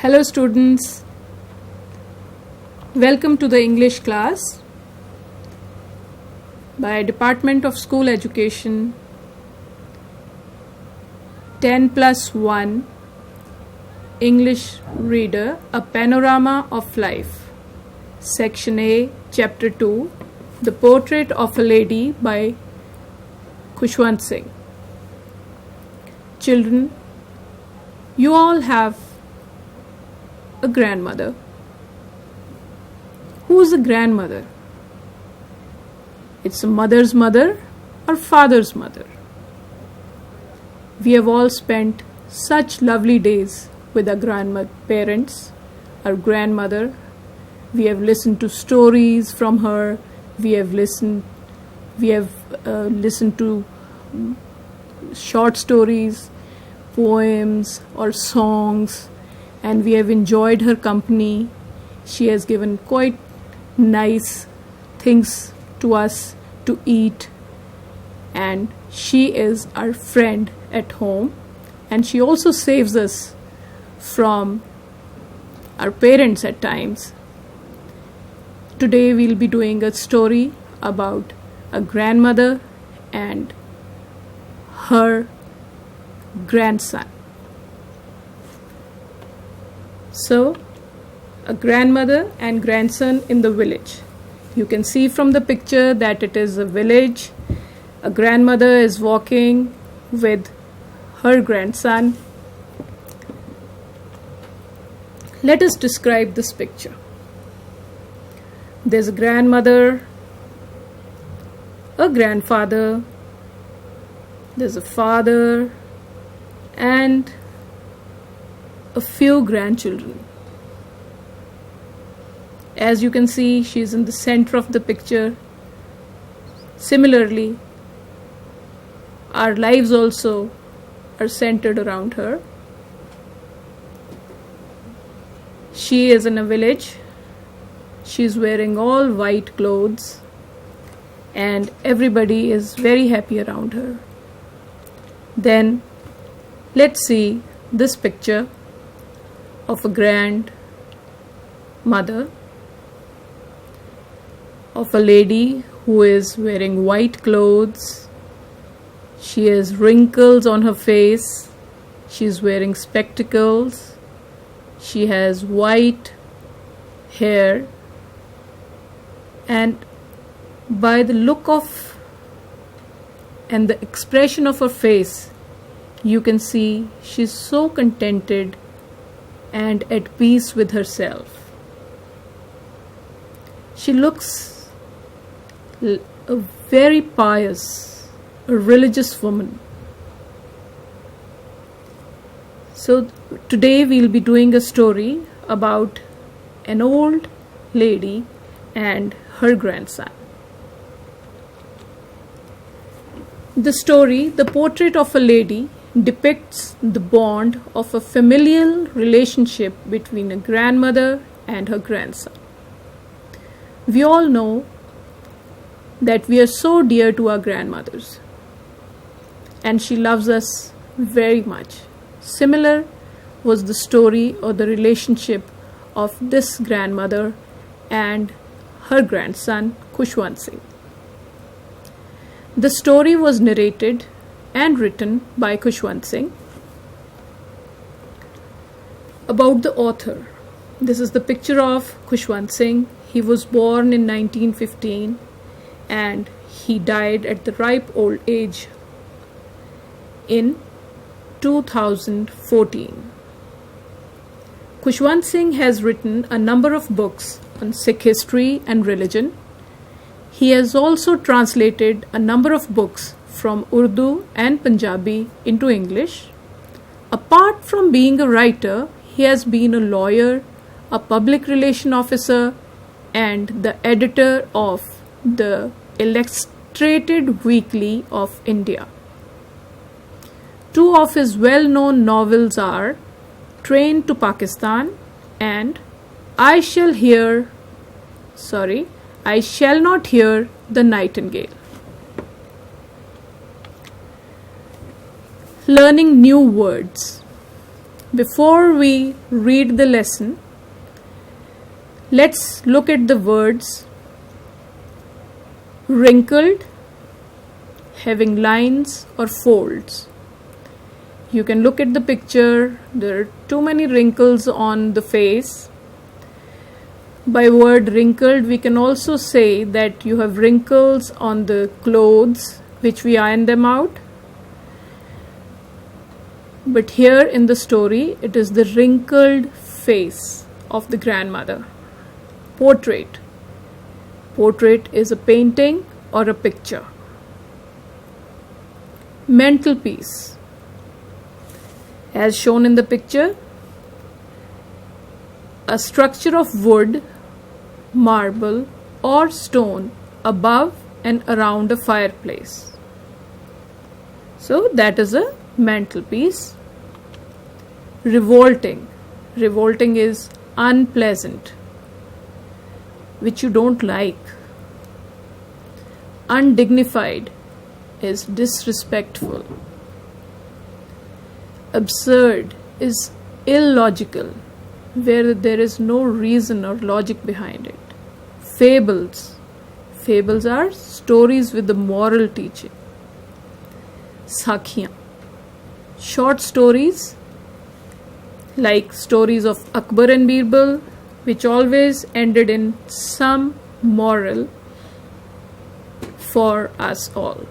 Hello students, welcome to the English class by Department of School Education 10+1 English Reader, A Panorama of Life, Section A, Chapter 2, The Portrait of a Lady by Khushwant Singh. Children, you all have a grandmother. Who's a grandmother? It's a mother's mother or father's mother. We have all spent such lovely days with our grandparents, our grandmother. We have listened to stories from her. We have listened to short stories, poems or songs, and we have enjoyed her company. She has given quite nice things to us to eat, and she is our friend at home, and she also saves us from our parents at times. Today we'll be doing a story about a grandmother and her grandson. So, a grandmother and grandson in the village. You can see from the picture that it is a village. A grandmother is walking with her grandson. Let us describe this picture. There's a grandmother, a grandfather, there's a father, and a few grandchildren. As you can see, she is in the center of the picture. Similarly, our lives also are centered around her. She is in a village. She is wearing all white clothes, and everybody is very happy around her. Then let's see this picture of a grandmother, of a lady who is wearing white clothes. She has wrinkles on her face. She is wearing spectacles. She has white hair, and by the look of and the expression of her face, you can see she's so contented and at peace with herself. She looks a very pious, a religious woman. So today we'll be doing a story about an old lady and her grandson. The story, The Portrait of a Lady, depicts the bond of a familial relationship between a grandmother and her grandson. We all know that we are so dear to our grandmothers, and she loves us very much. Similar was the story or the relationship of this grandmother and her grandson, Khushwant Singh. The story was narrated and written by Khushwant Singh. About the author, this is the picture of Khushwant Singh. He was born in 1915 and he died at the ripe old age in 2014. Khushwant Singh has written a number of books on Sikh history and religion. He has also translated a number of books from Urdu and Punjabi into English. Apart from being a writer, he has been a lawyer, a public relation officer, and the editor of the Illustrated Weekly of India. Two of his well-known novels are Train to Pakistan and I Shall Not Hear the Nightingale. Learning new words. Before we read the lesson, let's look at the words wrinkled, having lines or folds. You can look at the picture. There are too many wrinkles on the face. By word wrinkled, we can also say that you have wrinkles on the clothes which we iron them out. But here in the story, it is the wrinkled face of the grandmother. Portrait. Portrait is a painting or a picture. Mantelpiece. As shown in the picture, a structure of wood, marble or stone above and around a fireplace. So that is a mantelpiece. Revolting. Revolting is unpleasant, which you don't like. Undignified is disrespectful. Absurd is illogical, where there is no reason or logic behind it. Fables. Fables are stories with the moral teaching. Sakhiyan. Short stories like stories of Akbar and Birbal, which always ended in some moral for us all.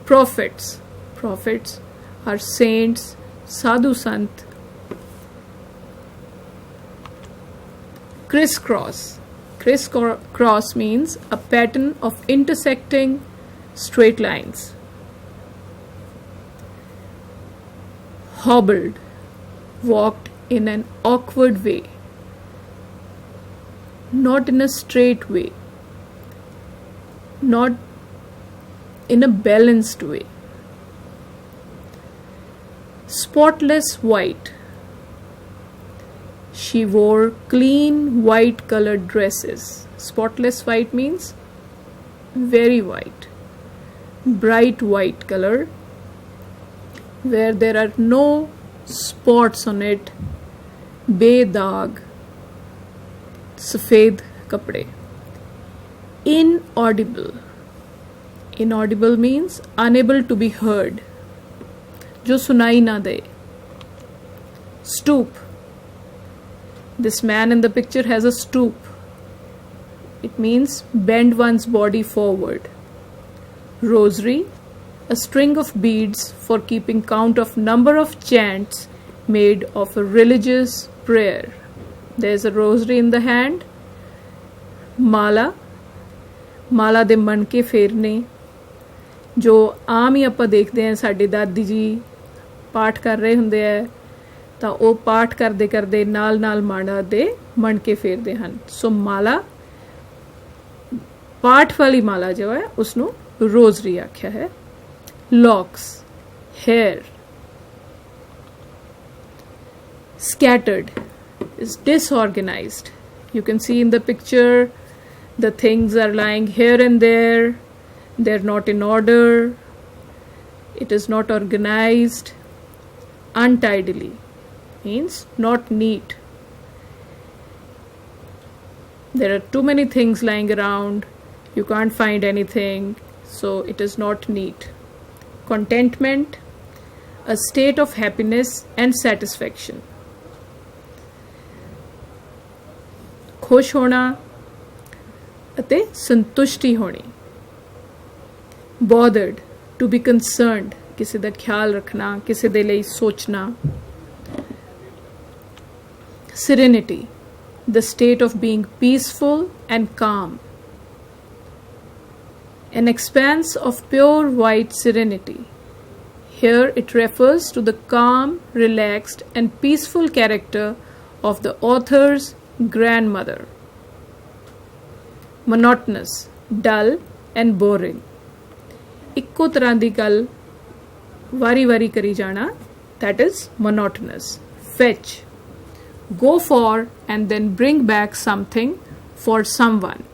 Prophets. Prophets are saints, sadhu sant. Crisscross. Crisscross means a pattern of intersecting straight lines. Hobbled. Walked in an awkward way, not in a straight way, not in a balanced way. Spotless white. She wore clean white colored dresses. Spotless white means very white, bright white color, where there are no spots on it. बेदाग, सफेद कपड़े. Inaudible. Inaudible means unable to be heard, जो सुनाई ना दे. Stoop. This man in the picture has a stoop. It means bend one's body forward. Rosary. A string of beads for keeping count of number of chants made of a religious prayer. There is a rosary in the hand. Mala. ਮਾਲਾ ਦੇ ਮਣਕੇ ਫੇਰਨੇ, ਜੋ ਆਮ ਹੀ ਆਪਾਂ ਦੇਖਦੇ ਹਾਂ ਸਾਡੇ ਦਾਦੀ ਜੀ ਪਾਠ ਕਰ ਰਹੇ ਹੁੰਦੇ ਹੈ ਤਾਂ ਉਹ ਪਾਠ ਕਰਦੇ ਕਰਦੇ ਨਾਲ ਨਾਲ ਮਾਲਾ ਦੇ ਮਣਕੇ ਫੇਰਦੇ ਹਨ. ਸੋ ਮਾਲਾ, ਪਾਠ ਵਾਲੀ ਮਾਲਾ ਜੋ ਹੈ ਉਸਨੂੰ ਰੋਜ਼ਰੀ ਆਖਿਆ ਹੈ. Locks, hair. Scattered is disorganized. You can see in the picture the things are lying here and there. They're not in order. It is not organized. Untidily means not neat. There are too many things lying around. You can't find anything, so it is not neat. Contentment, a state of happiness and satisfaction. खुश होना ਅਤੇ ਸੰਤੁਸ਼ਟੀ ਹੋਣੀ. Bothered, to be concerned, ਕਿਸੇ ਦਾ ਖਿਆਲ ਰੱਖਣਾ, ਕਿਸੇ ਦੇ ਲਈ ਸੋਚਣਾ. Serenity, the state of being peaceful and calm. An expanse of pure white serenity. Here it refers to the calm, relaxed and peaceful character of the author's grandmother. Monotonous, dull and boring. ਇੱਕੋ ਤਰ੍ਹਾਂ ਦੀ ਗੱਲ ਵਾਰੀ-ਵਾਰੀ ਕਰੀ ਜਾਣਾ, that is monotonous. Fetch, go for and then bring back something for someone.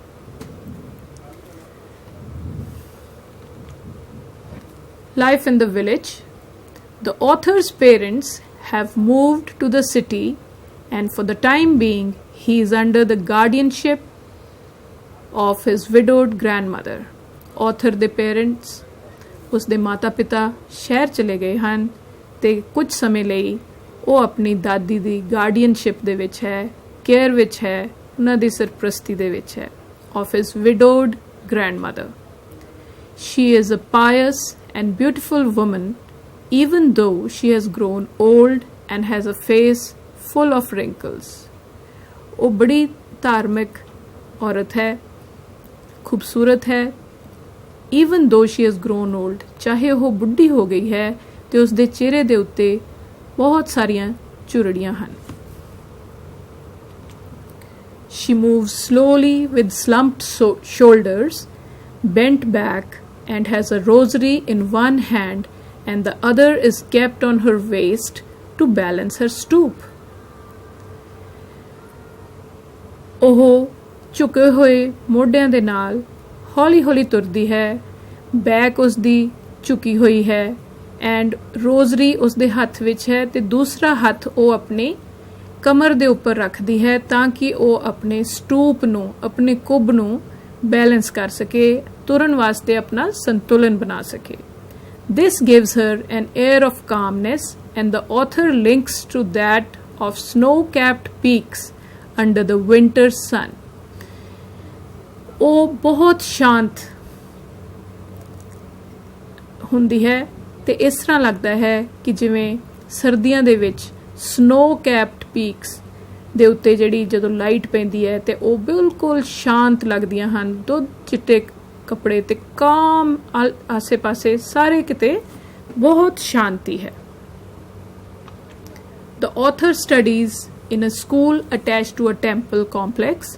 Life in the village. The author's parents have moved to the city, and for the time being he is under the guardianship of his widowed grandmother. Author ਦੇ parents, ਉਸਦੇ ਮਾਤਾ ਪਿਤਾ ਸ਼ਹਿਰ ਚਲੇ ਗਏ ਹਨ ਤੇ ਕੁਝ ਸਮੇਂ ਲਈ ਉਹ ਆਪਣੀ ਦਾਦੀ ਦੀ ਗਾਰਡੀਅਨਸ਼ਿਪ ਦੇ ਵਿੱਚ ਹੈ, ਕੇਅਰ ਵਿੱਚ ਹੈ, ਉਹਨਾਂ ਦੀ ਸਰਪ੍ਰਸਤੀ ਦੇ ਵਿੱਚ ਹੈ, of his widowed grandmother. She is a pious and beautiful woman, even though she has grown old and has a face full of wrinkles. ਉਹ ਬੜੀ ਧਾਰਮਿਕ ਔਰਤ ਹੈ, ਖੂਬਸੂਰਤ ਹੈ, even though she has grown old, ਚਾਹੇ ਉਹ ਬੁੱਢੀ ਹੋ ਗਈ ਹੈ ਤੇ ਉਸਦੇ ਚਿਹਰੇ ਦੇ ਉੱਤੇ ਬਹੁਤ ਸਾਰੀਆਂ ਝੁਰੜੀਆਂ ਹਨ. She moves slowly with slumped shoulders, bent back, and has a rosary in one hand and the other is kept on her waist to balance her stoop. ਉਹ ਝੁਕੇ ਹੋਏ ਮੋਢਿਆਂ ਦੇ ਨਾਲ ਹੌਲੀ-ਹੌਲੀ ਤੁਰਦੀ ਹੈ, ਬੈਕ ਉਸਦੀ ਝੁਕੀ ਹੋਈ ਹੈ ਐਂਡ ਰੋਜ਼ਰੀ ਉਸਦੇ ਹੱਥ ਵਿੱਚ ਹੈ ਤੇ ਦੂਸਰਾ ਹੱਥ ਉਹ ਆਪਣੇ ਕਮਰ ਦੇ ਉੱਪਰ ਰੱਖਦੀ ਹੈ ਤਾਂ ਕਿ ਉਹ ਆਪਣੇ ਸਟੂਪ ਨੂੰ, ਆਪਣੇ ਕੁੱਬ ਨੂੰ ਬੈਲੈਂਸ ਕਰ ਸਕੇ, ਤੁਰਨ ਵਾਸਤੇ ਆਪਣਾ ਸੰਤੁਲਨ ਬਣਾ ਸਕੇ. This gives her an air of calmness and the author links to that of snow-capped peaks under the winter sun. ਉਹ ਬਹੁਤ ਸ਼ਾਂਤ ਹੁੰਦੀ ਹੈ ਤੇ ਇਸ ਤਰ੍ਹਾਂ ਲੱਗਦਾ ਹੈ ਕਿ ਜਿਵੇਂ ਸਰਦੀਆਂ ਦੇ ਵਿੱਚ ਸਨੋ ਕੈਪਡ ਪੀਕਸ ਦੇ ਉੱਤੇ ਜਿਹੜੀ ਜਦੋਂ ਲਾਈਟ ਪੈਂਦੀ ਹੈ ਤੇ ਉਹ ਬਿਲਕੁਲ ਸ਼ਾਂਤ ਲੱਗਦੀਆਂ ਹਨ, ਦੁੱਧ ਚਿੱਟੇ ਕੱਪੜੇ ਤੇ ਕਾਮ ਆਸੇ ਪਾਸੇ ਸਾਰੇ ਕਿਤੇ ਬਹੁਤ ਸ਼ਾਂਤੀ ਹੈ. The author studies in a school attached to a temple complex,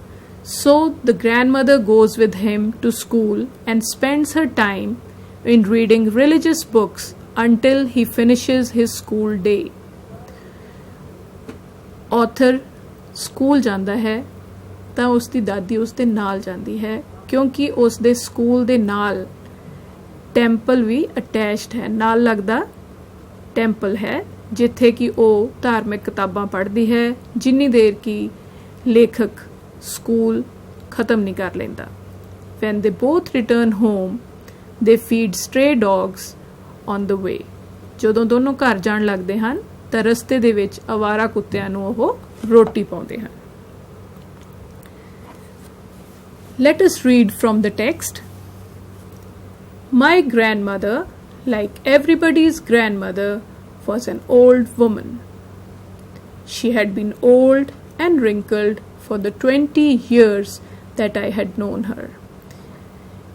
so the grandmother goes with him to school and spends her time in reading religious books until he finishes his school day. Author school ਜਾਂਦਾ ਹੈ ਤਾਂ ਉਸਦੀ ਦਾਦੀ ਉਸਦੇ ਨਾਲ ਜਾਂਦੀ ਹੈ ਕਿਉਂਕਿ ਉਸਦੇ ਸਕੂਲ ਦੇ ਨਾਲ ਟੈਂਪਲ ਵੀ ਅਟੈਚਡ ਹੈ, ਨਾਲ ਲੱਗਦਾ ਟੈਂਪਲ ਹੈ ਜਿੱਥੇ ਕਿ ਉਹ ਧਾਰਮਿਕ ਕਿਤਾਬਾਂ ਪੜ੍ਹਦੀ ਹੈ ਜਿੰਨੀ ਦੇਰ ਕਿ ਲੇਖਕ ਸਕੂਲ ਖਤਮ ਨਹੀਂ ਕਰ ਲੈਂਦਾ. When they both return home, they feed stray dogs on the way. ਜਦੋਂ ਦੋਨੋਂ ਘਰ ਜਾਣ ਲੱਗਦੇ ਹਨ ਤਾਂ ਰਸਤੇ ਦੇ ਵਿੱਚ ਅਵਾਰਾ ਕੁੱਤਿਆਂ ਨੂੰ ਉਹ ਰੋਟੀ ਪਾਉਂਦੇ ਹਨ. Let us read from the text. My grandmother, like everybody's grandmother, was an old woman. She had been old and wrinkled for the 20 years that I had known her.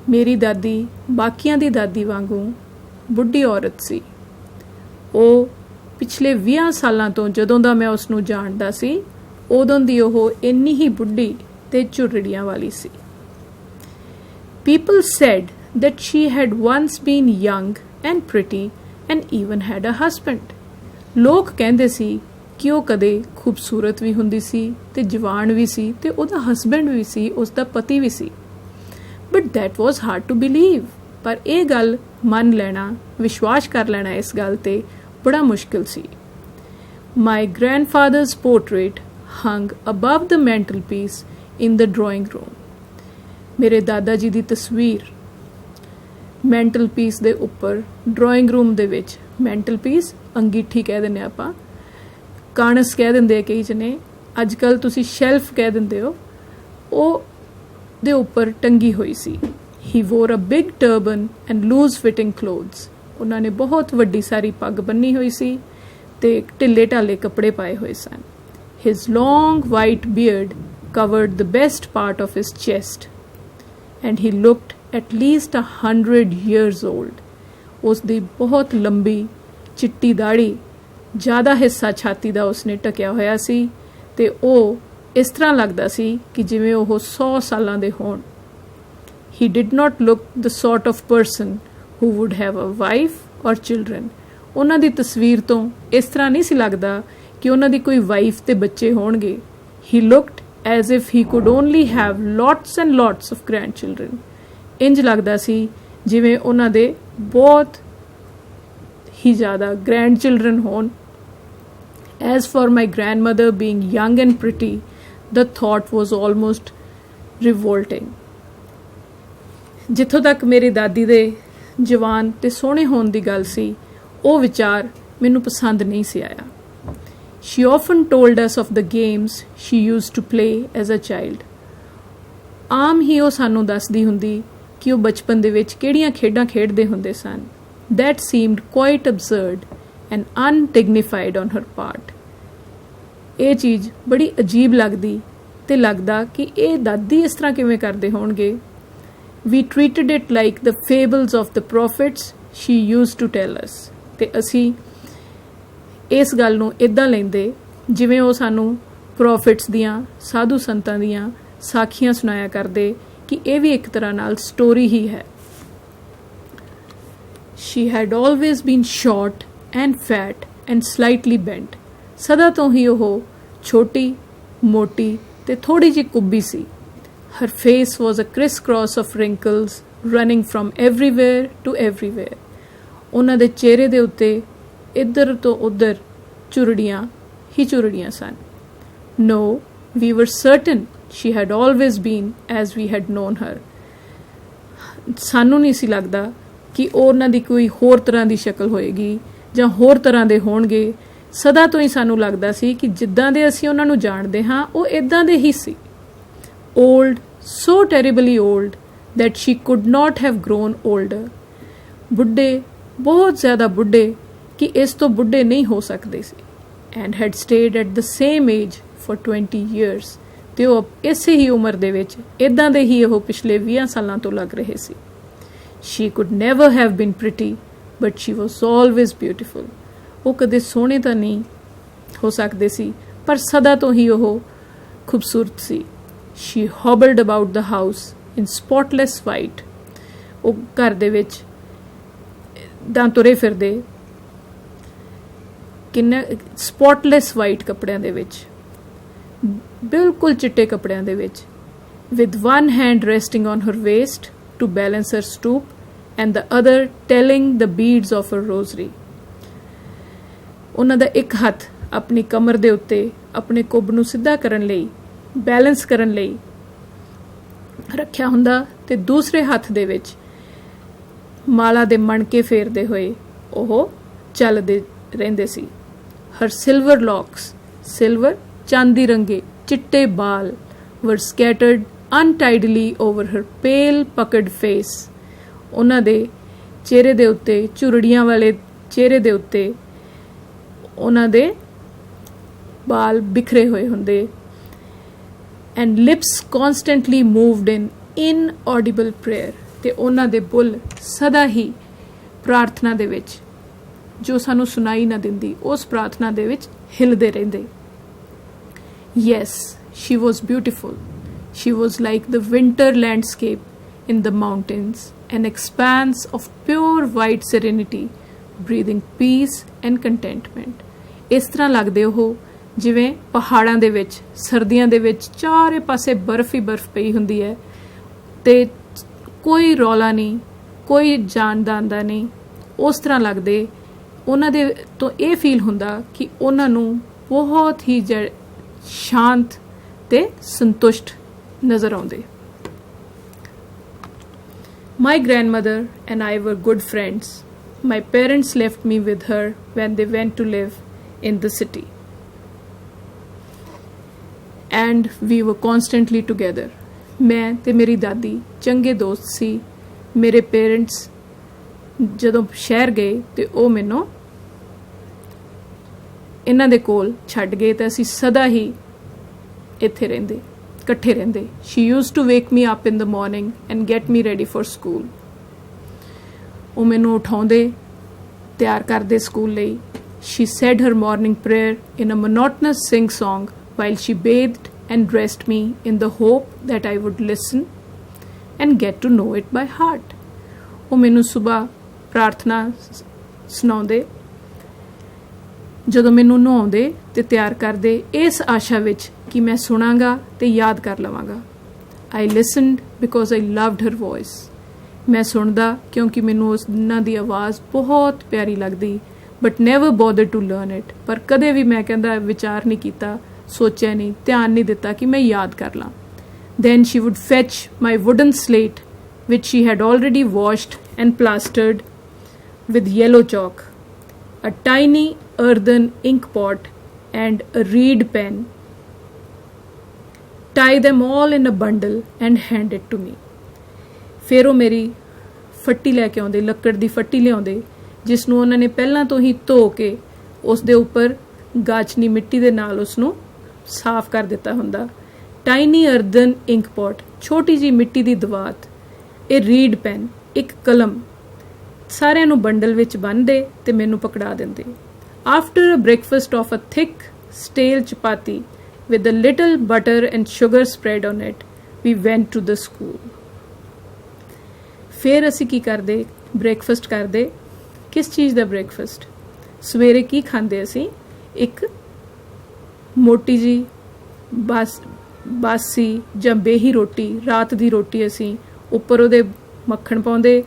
ਮੇਰੀ ਦਾਦੀ ਬਾਕੀਆਂ ਦੀ ਦਾਦੀ ਵਾਂਗੂ ਬੁੱਢੀ ਔਰਤ ਸੀ. ਉਹ ਪਿਛਲੇ 20 ਸਾਲਾਂ ਤੋਂ ਜਦੋਂ ਦਾ ਮੈਂ ਉਸ ਨੂੰ ਜਾਣਦਾ ਸੀ ਉਦੋਂ ਦੀ ਉਹ ਇੰਨੀ ਹੀ ਬੁੱਢੀ ਤੇ ਝੁਰੜੀਆਂ ਵਾਲੀ ਸੀ. People said that she had once been young and pretty and even had a husband. ਲੋਕ ਕਹਿੰਦੇ ਸੀ ਕਿ ਉਹ ਕਦੇ ਖੂਬਸੂਰਤ ਵੀ ਹੁੰਦੀ ਸੀ ਤੇ ਜਵਾਨ ਵੀ ਸੀ ਤੇ ਉਹਦਾ ਹਸਬੈਂਡ ਵੀ ਸੀ, ਉਸਦਾ ਪਤੀ ਵੀ ਸੀ. But that was hard to believe. ਪਰ ਇਹ ਗੱਲ ਮੰਨ ਲੈਣਾ, ਵਿਸ਼ਵਾਸ ਕਰ ਲੈਣਾ ਇਸ ਗੱਲ ਤੇ ਬੜਾ ਮੁਸ਼ਕਿਲ ਸੀ. My grandfather's portrait hung above the mantelpiece in the drawing room. ਮੇਰੇ ਦਾਦਾ ਜੀ ਦੀ ਤਸਵੀਰ ਮੈਂਟਲਪੀਸ ਦੇ ਉੱਪਰ ਡਰਾਇੰਗ ਰੂਮ ਦੇ ਵਿੱਚ, ਮੈਂਟਲਪੀਸ ਅੰਗੀਠੀ ਕਹਿ ਦਿੰਦੇ ਆਪਾਂ, ਕਾਣਸ ਕਹਿ ਦਿੰਦੇ ਆ ਕਈ ਜਣੇ, ਅੱਜ ਕੱਲ੍ਹ ਤੁਸੀਂ ਸ਼ੈਲਫ ਕਹਿ ਦਿੰਦੇ ਹੋ, ਉਹ ਦੇ ਉੱਪਰ ਟੰਗੀ ਹੋਈ ਸੀ. He wore a big turban and loose fitting clothes. ਉਹਨਾਂ ਨੇ ਬਹੁਤ ਵੱਡੀ ਸਾਰੀ ਪੱਗ ਬੰਨੀ ਹੋਈ ਸੀ ਤੇ ਢਿੱਲੇ ਢਾਲੇ ਕੱਪੜੇ ਪਾਏ ਹੋਏ ਸਨ. His long white beard covered the best part of his chest and he looked at least 100 years old. ਉਸ ਦੀ ਬਹੁਤ ਲੰਬੀ ਚਿੱਟੀ ਦਾੜੀ, ਜ਼ਿਆਦਾ ਹਿੱਸਾ ਛਾਤੀ ਦਾ ਉਸਨੇ ਢਕਿਆ ਹੋਇਆ ਸੀ ਤੇ ਉਹ ਇਸ ਤਰ੍ਹਾਂ ਲੱਗਦਾ ਸੀ ਕਿ ਜਿਵੇਂ ਉਹ 100 ਸਾਲਾਂ ਦੇ ਹੋਣ. He did not look the sort of person who would have a wife or children. ਉਹਨਾਂ ਦੀ ਤਸਵੀਰ ਤੋਂ ਇਸ ਤਰ੍ਹਾਂ ਨਹੀਂ ਸੀ ਲੱਗਦਾ ਕਿ ਉਹਨਾਂ ਦੀ ਕੋਈ ਵਾਈਫ ਤੇ ਬੱਚੇ ਹੋਣਗੇ. He looked as if he could only have lots and lots of grandchildren. ਇੰਜ ਲੱਗਦਾ ਸੀ ਜਿਵੇਂ ਉਹਨਾਂ ਦੇ ਬਹੁਤ ਹੀ ਜ਼ਿਆਦਾ ਗ੍ਰੈਂਡ ਚਿਲਡਰਨ ਹੋਣ. As for my grandmother being young and pretty, the thought was almost revolting. ਜਿੱਥੋਂ ਤੱਕ ਮੇਰੀ ਦਾਦੀ ਦੇ ਜਵਾਨ ਤੇ ਸੋਹਣੇ ਹੋਣ ਦੀ ਗੱਲ ਸੀ, ਉਹ ਵਿਚਾਰ ਮੈਨੂੰ ਪਸੰਦ ਨਹੀਂ ਸੀ ਆਇਆ. She often told us of the games she used to play as a child. ਆਮ ਹੀ ਉਹ ਸਾਨੂੰ ਦੱਸਦੀ ਹੁੰਦੀ ਕਿ ਉਹ ਬਚਪਨ ਦੇ ਵਿੱਚ ਕਿਹੜੀਆਂ ਖੇਡਾਂ ਖੇਡਦੇ ਹੁੰਦੇ ਸਨ. That seemed quite absurd and undignified on her part. ਇਹ ਚੀਜ਼ ਬੜੀ ਅਜੀਬ ਲੱਗਦੀ ਤੇ ਲੱਗਦਾ ਕਿ ਇਹ ਦਾਦੀ ਇਸ ਤਰ੍ਹਾਂ ਕਿਵੇਂ ਕਰਦੇ ਹੋਣਗੇ. We treated it like the fables of the prophets she used to tell us. ਤੇ ਅਸੀਂ ਇਸ ਗੱਲ ਨੂੰ ਇਦਾਂ ਲੈਂਦੇ ਜਿਵੇਂ ਉਹ ਸਾਨੂੰ ਪ੍ਰੋਫਿਟਸ ਦੀਆਂ, ਸਾਧੂ ਸੰਤਾਂ ਦੀਆਂ ਸਾਖੀਆਂ ਸੁਣਾਇਆ ਕਰਦੇ ਕਿ ਇਹ ਵੀ ਇੱਕ ਤਰ੍ਹਾਂ ਨਾਲ ਸਟੋਰੀ ਹੀ ਹੈ. She had always been short and fat and slightly bent. ਸਦਾ ਤੋਂ ਹੀ ਉਹ ਛੋਟੀ, ਮੋਟੀ ਤੇ ਥੋੜੀ ਜਿਹੀ ਕੁੱਬੀ ਸੀ. Her face was a crisscross of wrinkles running from everywhere to everywhere. ਉਹਨਾਂ ਦੇ ਚਿਹਰੇ ਦੇ ਉੱਤੇ ਇੱਧਰ ਤੋਂ ਉੱਧਰ ਝੁਰੜੀਆਂ ਹੀ ਝੁਰੜੀਆਂ ਸਨ. No, we were certain she had always been as we had known her. ਸਾਨੂੰ ਨਹੀਂ ਸੀ ਲੱਗਦਾ ਕਿ ਉਹਨਾਂ ਦੀ ਕੋਈ ਹੋਰ ਤਰ੍ਹਾਂ ਦੀ ਸ਼ਕਲ ਹੋਏਗੀ ਜਾਂ ਹੋਰ ਤਰ੍ਹਾਂ ਦੇ ਹੋਣਗੇ. ਸਦਾ ਤੋਂ ਹੀ ਸਾਨੂੰ ਲੱਗਦਾ ਸੀ ਕਿ ਜਿੱਦਾਂ ਦੇ ਅਸੀਂ ਉਹਨਾਂ ਨੂੰ ਜਾਣਦੇ ਹਾਂ ਉਹ ਇੱਦਾਂ ਦੇ ਹੀ ਸੀ. Old, so terribly old that she could not have grown older. ਬੁੱਢੇ, ਬਹੁਤ ਜ਼ਿਆਦਾ ਬੁੱਢੇ ਕਿ ਇਸ ਤੋਂ ਬੁੱਢੇ ਨਹੀਂ ਹੋ ਸਕਦੇ ਸੀ. And had stayed at the same age for 20 years. ਤੇ ਉਹ ਇਸੇ ਹੀ ਉਮਰ ਦੇ ਵਿੱਚ ਇੱਦਾਂ ਦੇ ਹੀ ਉਹ ਪਿਛਲੇ 20 ਸਾਲਾਂ ਤੋਂ ਲੱਗ ਰਹੇ ਸੀ. She could never have been pretty, but she was always beautiful. ਉਹ ਕਦੇ ਸੋਹਣੇ ਤਾਂ ਨਹੀਂ ਹੋ ਸਕਦੇ ਸੀ, ਪਰ ਸਦਾ ਤੋਂ ਹੀ ਉਹ ਖੂਬਸੂਰਤ ਸੀ. She hobbled about the house in spotless white. ਉਹ ਘਰ ਦੇ ਵਿੱਚ ਤਾਂ ਤੁਰੇ ਫਿਰਦੇ ਕਿੰਨੇ ਸਪੌਟਲੈਸ ਵਾਈਟ ਕੱਪੜਿਆਂ ਦੇ ਵਿੱਚ, ਬਿਲਕੁਲ ਚਿੱਟੇ ਕੱਪੜਿਆਂ ਦੇ ਵਿੱਚ, with one hand resting on her waist to balance her stoop and the other telling the beads of her rosary. ਉਹਨਾਂ ਦਾ ਇੱਕ ਹੱਥ ਆਪਣੀ ਕਮਰ ਦੇ ਉੱਤੇ ਆਪਣੇ ਕੁੱਬ ਨੂੰ ਸਿੱਧਾ ਕਰਨ ਲਈ, ਬੈਲੈਂਸ ਕਰਨ ਲਈ ਰੱਖਿਆ ਹੁੰਦਾ ਤੇ ਦੂਸਰੇ ਹੱਥ ਦੇ ਵਿੱਚ ਮਾਲਾ ਦੇ ਮਣਕੇ ਫੇਰਦੇ ਹੋਏ ਉਹ ਚੱਲਦੇ ਰਹਿੰਦੇ ਸੀ. Her silver locks, silver ਚਾਂਦੀ ਰੰਗੇ ਚਿੱਟੇ ਬਾਲ were scattered untidily over her pale puckered face. ਉਹਨਾਂ ਦੇ ਚਿਹਰੇ ਦੇ ਉੱਤੇ, ਝੁਰੜੀਆਂ ਵਾਲੇ ਚਿਹਰੇ ਦੇ ਉੱਤੇ ਉਹਨਾਂ ਦੇ ਬਾਲ ਬਿਖਰੇ ਹੋਏ ਹੁੰਦੇ. And lips constantly moved in inaudible prayer. ਤੇ ਉਹਨਾਂ ਦੇ ਬੁੱਲ ਸਦਾ ਹੀ ਪ੍ਰਾਰਥਨਾ ਦੇ ਵਿੱਚ, ਜੋ ਸਾਨੂੰ ਸੁਣਾਈ ਨਾ ਦਿੰਦੀ, ਉਸ ਪ੍ਰਾਰਥਨਾ ਦੇ ਵਿੱਚ ਹਿਲਦੇ ਰਹਿੰਦੇ. Yes, she was beautiful. She was like the winter landscape in the mountains, an expanse of pure white serenity, breathing peace and contentment. ਇਸ ਤਰ੍ਹਾਂ ਲੱਗਦੇ ਉਹ ਜਿਵੇਂ ਪਹਾੜਾਂ ਦੇ ਵਿੱਚ ਸਰਦੀਆਂ ਦੇ ਵਿੱਚ ਚਾਰੇ ਪਾਸੇ ਬਰਫ਼ ਹੀ ਬਰਫ਼ ਪਈ ਹੁੰਦੀ ਹੈ ਤੇ ਕੋਈ ਰੌਲਾ ਨਹੀਂ, ਕੋਈ ਜਾਨਦਾਨ ਨਹੀਂ. ਉਸ ਤਰ੍ਹਾਂ ਲੱਗਦੇ. ਉਹਨਾਂ ਦੇ ਤੋਂ ਇਹ ਫੀਲ ਹੁੰਦਾ ਕਿ ਉਹਨਾਂ ਨੂੰ ਬਹੁਤ ਹੀ ਸ਼ਾਂਤ ਤੇ ਸੰਤੁਸ਼ਟ ਨਜ਼ਰ ਆਉਂਦੇ. My grandmother and I were good friends. My parents left me with her when they went to live in the city. And we were constantly together. ਮੈਂ ਤੇ ਮੇਰੀ ਦਾਦੀ ਚੰਗੇ ਦੋਸਤ ਸੀ. ਮੇਰੇ ਪੇਰੈਂਟਸ ਜਦੋਂ ਸ਼ਹਿਰ ਗਏ ਤੇ ਉਹ ਮੈਨੂੰ ਇਹਨਾਂ ਦੇ ਕੋਲ ਛੱਡ ਗਏ ਤੇ ਅਸੀਂ ਸਦਾ ਹੀ ਇੱਥੇ ਰਹਿੰਦੇ, ਇਕੱਠੇ ਰਹਿੰਦੇ. She used to wake me up in the morning and get me ready for school. ਉਹ ਮੈਨੂੰ ਉਠਾਉਂਦੇ, ਤਿਆਰ ਕਰਦੇ ਸਕੂਲ ਲਈ. She said her morning prayer in a monotonous sing-song while she bathed and dressed me in the hope that I would listen and get to know it by heart. ਉਹ ਮੈਨੂੰ ਸੁਬਾਹ ਪ੍ਰਾਰਥਨਾ ਸੁਣਾਉਂਦੇ ਜਦੋਂ ਮੈਨੂੰ ਨਹਾਉਂਦੇ ਤੇ ਤਿਆਰ ਕਰਦੇ, ਇਸ ਆਸ਼ਾ ਵਿੱਚ ਕਿ ਮੈਂ ਸੁਣਾਂਗਾ ਤੇ ਯਾਦ ਕਰ ਲਵਾਂਗਾ. I listened because I loved her voice. ਮੈਂ ਸੁਣਦਾ ਕਿਉਂਕਿ ਮੈਨੂੰ ਉਹਨਾਂ ਦੀ ਆਵਾਜ਼ ਬਹੁਤ ਪਿਆਰੀ ਲੱਗਦੀ, but never bothered to learn it. पर कदे भी मैं कहंदा विचार नहीं कीता, सोचा नहीं, ध्यान नहीं दिता कि मैं याद कर ਲਾਂ. Then she would fetch my wooden slate, which she had already washed and plastered with yellow chalk, a tiny earthen ink pot, and a reed pen, tie them all in a bundle and hand it to me. ਫਿਰ ਉਹ ਮੇਰੀ ਫੱਟੀ ਲੈ ਕੇ ਆਉਂਦੇ, ਲੱਕੜ ਦੀ ਫੱਟੀ ਲਿਆਉਂਦੇ, ਜਿਸ ਨੂੰ ਉਹਨਾਂ ਨੇ ਪਹਿਲਾਂ ਤੋਂ ਹੀ ਧੋ ਕੇ ਉਸ ਦੇ ਉੱਪਰ ਗਾਚਨੀ ਮਿੱਟੀ ਦੇ ਨਾਲ ਉਸ ਨੂੰ ਸਾਫ਼ ਕਰ ਦਿੱਤਾ ਹੁੰਦਾ. ਟਾਈਨੀ ਅਰਦਨ ਇੰਕ ਪੋਟ, ਛੋਟੀ ਜੀ ਮਿੱਟੀ ਦੀ ਦਵਾਤ, ਇਹ ਰੀਡ ਪੈਨ, ਇੱਕ ਕਲਮ, ਸਾਰਿਆਂ ਨੂੰ ਬੰਡਲ ਵਿੱਚ ਬੰਨ੍ਹਦੇ ਤੇ ਮੈਨੂੰ ਪਕੜਾ ਦਿੰਦੇ. After a breakfast of a thick stale chapati with a little butter and sugar spread on it, we went to the school. ਫਿਰ ਅਸੀਂ ਕੀ ਕਰਦੇ, ਬ੍ਰੇਕਫਾਸਟ ਕਰਦੇ. ਕਿਸ ਚੀਜ਼ ਦਾ ਬ੍ਰੇਕਫਾਸਟ? ਸਵੇਰੇ ਕੀ ਖਾਂਦੇ ਅਸੀਂ? ਇੱਕ ਮੋਟੀ ਜੀ ਬਾਸੀ ਜਾਂ ਬੇਹੀ ਰੋਟੀ, ਰਾਤ ਦੀ ਰੋਟੀ, ਅਸੀਂ ਉੱਪਰ ਉਹਦੇ ਮੱਖਣ ਪਾਉਂਦੇ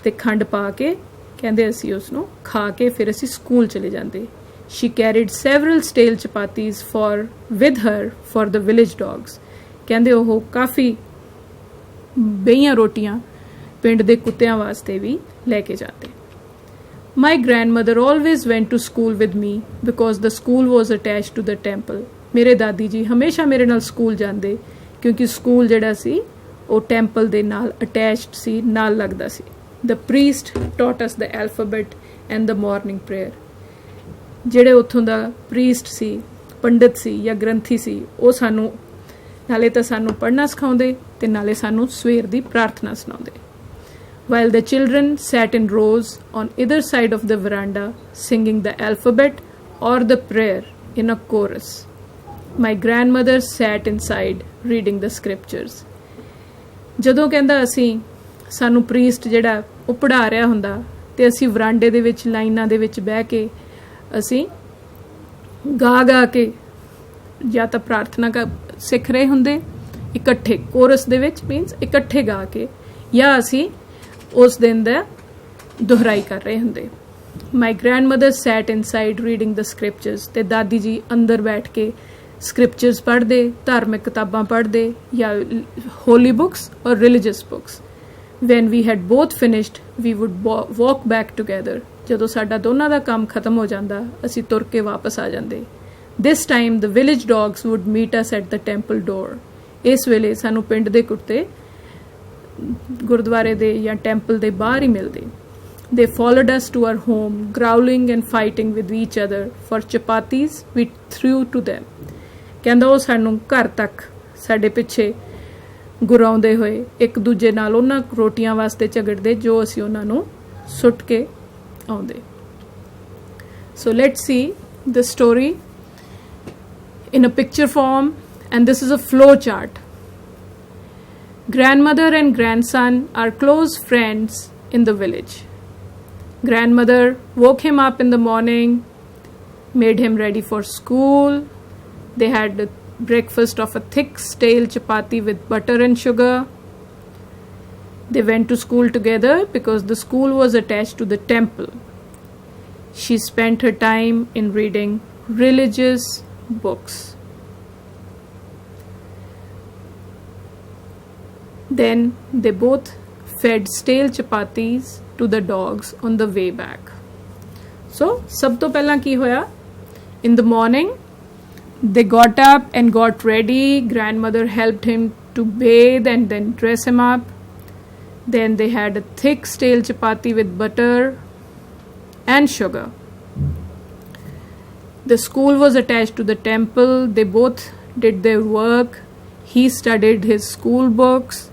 ਤੇ ਖੰਡ ਪਾ ਕੇ ਕਹਿੰਦੇ ਅਸੀਂ ਉਸ ਨੂੰ ਖਾ ਕੇ ਫਿਰ ਅਸੀਂ ਸਕੂਲ ਚਲੇ ਜਾਂਦੇ. She carried several stale chapatis with her for the village dogs. ਕਹਿੰਦੇ ਉਹ ਕਾਫੀ ਬੇਹੀਆਂ ਰੋਟੀਆਂ ਪਿੰਡ ਦੇ ਕੁੱਤਿਆਂ ਵਾਸਤੇ ਵੀ ਲੈ ਕੇ ਜਾਂਦੇ. My grandmother always went to school with me because the school was attached to the temple. ਮੇਰੇ ਦਾਦੀ ਜੀ ਹਮੇਸ਼ਾ ਮੇਰੇ ਨਾਲ ਸਕੂਲ ਜਾਂਦੇ ਕਿਉਂਕਿ ਸਕੂਲ ਜਿਹੜਾ ਸੀ ਉਹ ਟੈਂਪਲ ਦੇ ਨਾਲ ਅਟੈਚਡ ਸੀ, ਨਾਲ ਲੱਗਦਾ ਸੀ. The priest taught us the alphabet and the morning prayer. ਜਿਹੜੇ ਉੱਥੋਂ ਦਾ ਪ੍ਰੀਸਟ ਸੀ, ਪੰਡਿਤ ਸੀ ਜਾਂ ਗ੍ਰੰਥੀ ਸੀ, ਉਹ ਸਾਨੂੰ ਨਾਲੇ ਤਾਂ ਸਾਨੂੰ ਪੜ੍ਹਨਾ ਸਿਖਾਉਂਦੇ ਤੇ ਨਾਲੇ ਸਾਨੂੰ ਸਵੇਰ ਦੀ ਪ੍ਰਾਰਥਨਾ ਸੁਣਾਉਂਦੇ. While the children sat in rows on either side of the veranda singing the alphabet or the prayer in a chorus, my grandmother sat inside reading the scriptures. ਜਦੋਂ ਕਹਿੰਦਾ ਅਸੀਂ ਸਾਨੂੰ ਪ੍ਰੀਸਟ ਜਿਹੜਾ ਉਹ ਪੜ੍ਹਾ ਰਿਹਾ ਹੁੰਦਾ ਤੇ ਅਸੀਂ ਵਰਾਂਡੇ ਦੇ ਵਿੱਚ ਲਾਈਨਾਂ ਦੇ ਵਿੱਚ ਬਹਿ ਕੇ ਅਸੀਂ ਗਾ ਕੇ ਜਾਂ ਤਾਂ ਪ੍ਰਾਰਥਨਾ ਸਿੱਖ ਰਹੇ ਹੁੰਦੇ ਇਕੱਠੇ, ਕੋਰਸ ਦੇ ਵਿੱਚ ਮੀਨਸ ਇਕੱਠੇ ਗਾ ਕੇ, ਜਾਂ ਅਸੀਂ ਉਸ ਦਿਨ ਦਾ ਦੁਹਰਾਈ ਕਰ ਰਹੇ ਹੁੰਦੇ. ਮਾਈ ਗ੍ਰੈਂਡਮਦਰ ਸੈਟ ਇਨਸਾਈਡ ਰੀਡਿੰਗ ਦ ਸਕ੍ਰਿਪਚਰਸ, ਤੇ ਦਾਦੀ ਜੀ ਅੰਦਰ ਬੈਠ ਕੇ ਸਕ੍ਰਿਪਚਰਸ ਪੜ੍ਹਦੇ, ਧਾਰਮਿਕ ਕਿਤਾਬਾਂ ਪੜ੍ਹਦੇ ਜਾਂ ਹੋਲੀ ਬੁੱਕਸ ਔਰ religious books. When we had both finished we would walk back together. ਜਦੋਂ ਸਾਡਾ ਦੋਨਾਂ ਦਾ ਕੰਮ ਖਤਮ ਹੋ ਜਾਂਦਾ ਅਸੀਂ ਤੁਰ ਕੇ ਵਾਪਸ ਆ ਜਾਂਦੇ. This time the village dogs would meet us at the temple door. ਇਸ ਵੇਲੇ ਸਾਨੂੰ ਪਿੰਡ ਦੇ ਕੁੱਤੇ ਗੁਰਦੁਆਰੇ ਦੇ ਜਾਂ ਟੈਂਪਲ ਦੇ ਬਾਹਰ ਹੀ ਮਿਲਦੇ. They followed us to our home, growling and fighting with each other for chapatis we threw to them. ਕਹਿੰਦਾ ਉਹ ਸਾਨੂੰ ਘਰ ਤੱਕ ਸਾਡੇ ਪਿੱਛੇ ਗੁਰਾਉਂਦੇ ਹੋਏ ਇੱਕ ਦੂਜੇ ਨਾਲ ਉਹਨਾਂ ਰੋਟੀਆਂ ਵਾਸਤੇ ਝਗੜਦੇ ਜੋ ਅਸੀਂ ਉਹਨਾਂ ਨੂੰ ਸੁੱਟ ਕੇ ਆਉਂਦੇ. So let's see the story in a picture form, and this is a flow chart. Grandmother and grandson are close friends in the village. Grandmother woke him up in the morning, made him ready for school. They had a breakfast of a thick stale chapati with butter and sugar. They went to school together because the school was attached to the temple. She spent her time in reading religious books. Then they both fed stale chapatis to the dogs on the way back. So, sab to pehla ki hoya? In the morning, they got up and got ready. Grandmother helped him to bathe and then dress him up. Then they had a thick stale chapati with butter and sugar. The school was attached to the temple. They both did their work. He studied his school books.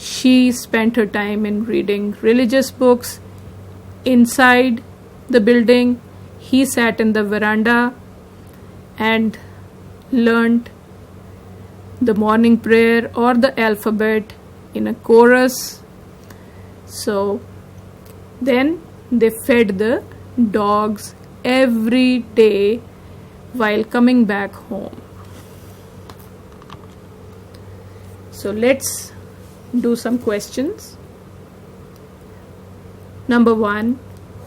She spent her time in reading religious books. Inside the building, he sat in the veranda and learned the morning prayer or the alphabet in a chorus. So then they fed the dogs every day while coming back home. So let's do some questions. Number 1,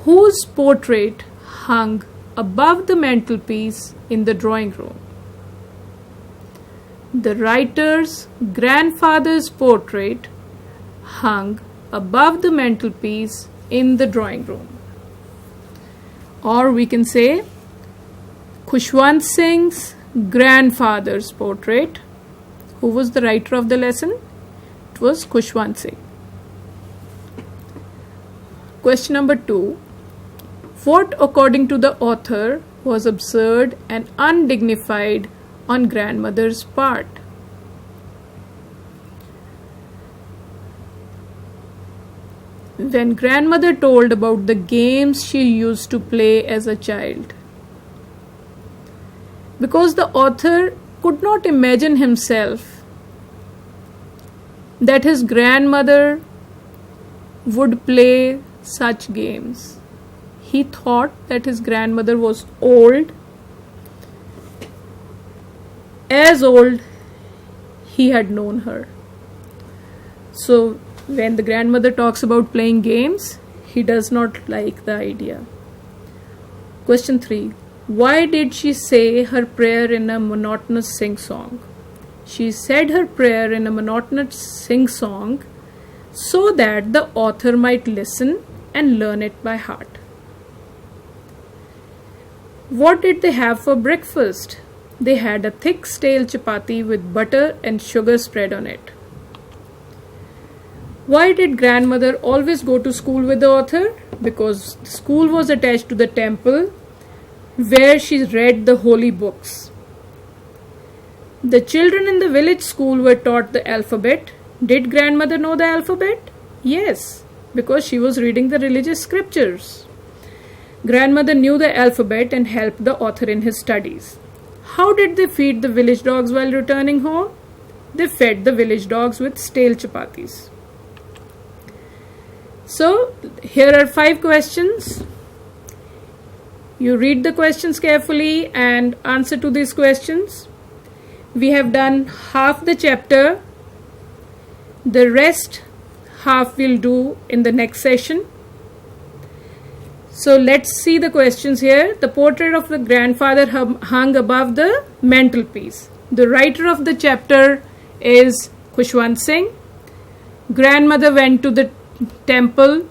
whose portrait hung above the mantelpiece in the drawing room. The writer's grandfather's portrait hung above the mantelpiece in the drawing room. Or we can say Khushwant Singh's grandfather's portrait. Who was the writer of the lesson? It was Khushwant Singh. Question number 2. What, according to the author, was absurd and undignified on grandmother's part? When grandmother told about the games she used to play as a child. Because the author could not imagine himself that his grandmother would play such games. He thought that his grandmother was old, as old he had known her. So when the grandmother talks about playing games, he does not like the idea. Question 3. Why did she say her prayer in a monotonous sing-song? She said her prayer in a monotonous sing-song so that the author might listen and learn it by heart. What did they have for breakfast? They had a thick stale chapati with butter and sugar spread on it. Why did grandmother always go to school with the author? Because the school was attached to the temple where she read the holy books. The children in the village school were taught the alphabet. Did grandmother know the alphabet? Yes, because she was reading the religious scriptures. Grandmother knew the alphabet and helped the author in his studies. How did they feed the village dogs while returning home? They fed the village dogs with stale chapatis. So, here are 5 questions. You read the questions carefully and answer to these questions. We have done half the chapter. The rest half we'll do in the next session. So let's see the questions here. The portrait of the grandfather hung above the mantelpiece. The writer of the chapter is Khushwant Singh. Grandmother went to the temple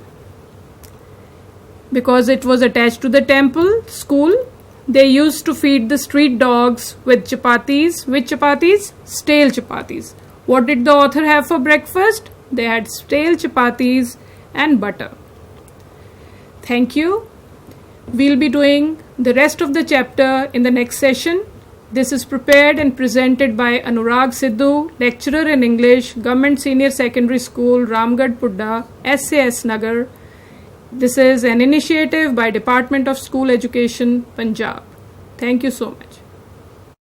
because it was attached to the temple school. They used to feed the street dogs with chapatis. Which chapatis? Stale chapatis. What did the author have for breakfast? They had stale chapatis and butter. Thank you. We'll be doing the rest of the chapter in the next session. This is prepared and presented by Anurag Sidhu, lecturer in English, Government Senior Secondary School, Ramgarh Pudda, SAS Nagar. This is an initiative by Department of School Education, Punjab. Thank you so much.